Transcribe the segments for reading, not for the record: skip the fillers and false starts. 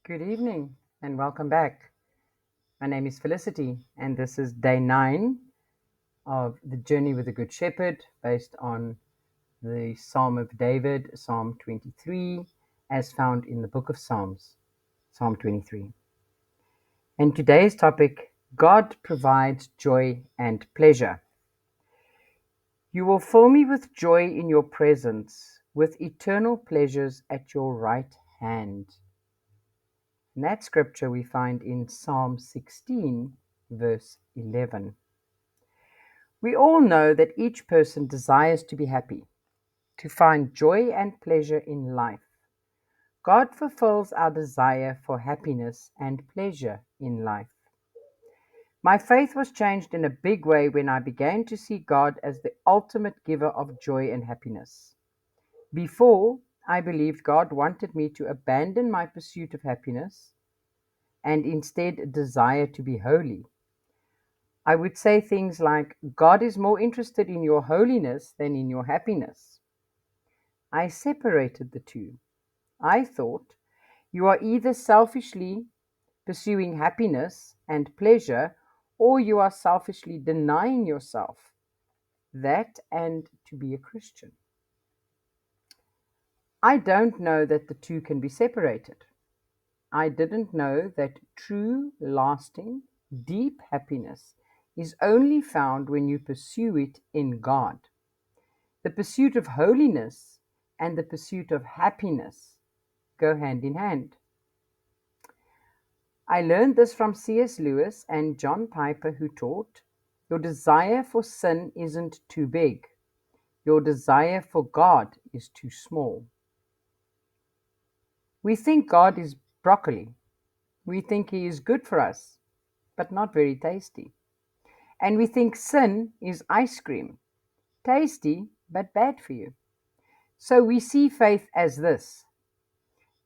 Good evening and welcome back. My name is Felicity, and this is day 9 of the Journey with the Good Shepherd based on the Psalm of David, Psalm 23, as found in the book of Psalms, Psalm 23. And today's topic: God provides joy and pleasure. You will fill me with joy in your presence, with eternal pleasures at your right hand. And that scripture we find in Psalm 16, verse 11. We all know that each person desires to be happy, to find joy and pleasure in life. God fulfills our desire for happiness and pleasure in life. My faith was changed in a big way when I began to see God as the ultimate giver of joy and happiness. Before, I believed God wanted me to abandon my pursuit of happiness and instead desire to be holy. I would say things like, God is more interested in your holiness than in your happiness. I separated the two. I thought, you are either selfishly pursuing happiness and pleasure, or you are selfishly denying yourself that and to be a Christian. I don't know that the two can be separated. I didn't know that true, lasting, deep happiness is only found when you pursue it in God. The pursuit of holiness and the pursuit of happiness go hand in hand. I learned this from C.S. Lewis and John Piper, who taught, your desire for sin isn't too big. Your desire for God is too small. We think God is broccoli. We think He is good for us, but not very tasty. And we think sin is ice cream, tasty, but bad for you. So we see faith as this: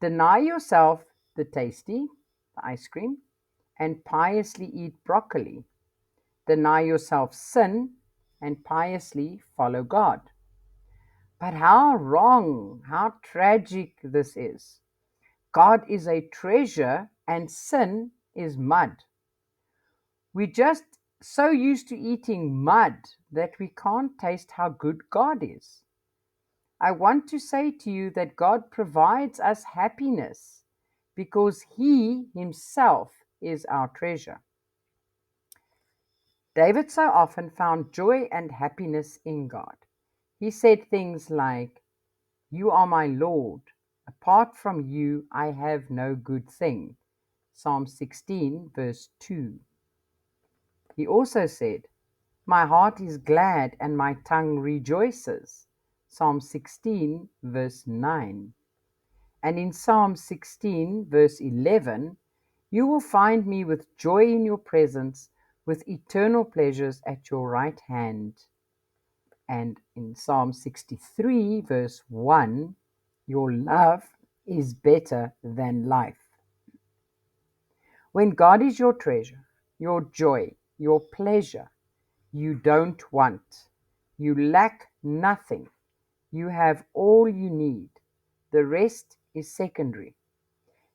deny yourself the tasty, the ice cream, and piously eat broccoli. Deny yourself sin and piously follow God. But how wrong, how tragic this is. God is a treasure and sin is mud. We're just so used to eating mud that we can't taste how good God is. I want to say to you that God provides us happiness because He Himself is our treasure. David so often found joy and happiness in God. He said things like, you are my Lord. Apart from you, I have no good thing. Psalm 16, verse 2. He also said, my heart is glad and my tongue rejoices. Psalm 16, verse 9. And in Psalm 16, verse 11, you will find me with joy in your presence, with eternal pleasures at your right hand. And in Psalm 63, verse 1, your love is better than life. When God is your treasure, your joy, your pleasure, you don't want. You lack nothing. You have all you need. The rest is secondary.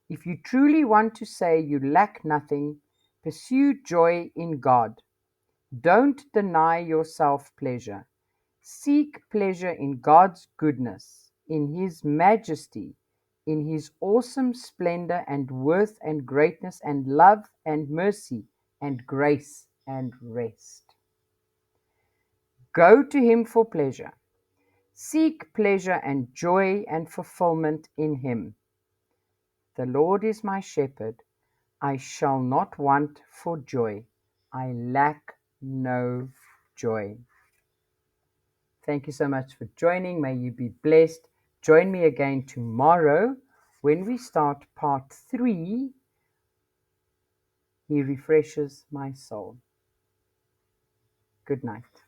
If you truly want to say you lack nothing, pursue joy in God. Don't deny yourself pleasure. Seek pleasure in God's goodness, in His majesty, in His awesome splendor and worth and greatness and love and mercy and grace and rest. Go to Him for pleasure. Seek pleasure and joy and fulfillment in Him. The Lord is my shepherd. I shall not want for joy. I lack no joy. Thank you so much for joining. May you be blessed. Join me again tomorrow when we start part 3. He refreshes my soul. Good night.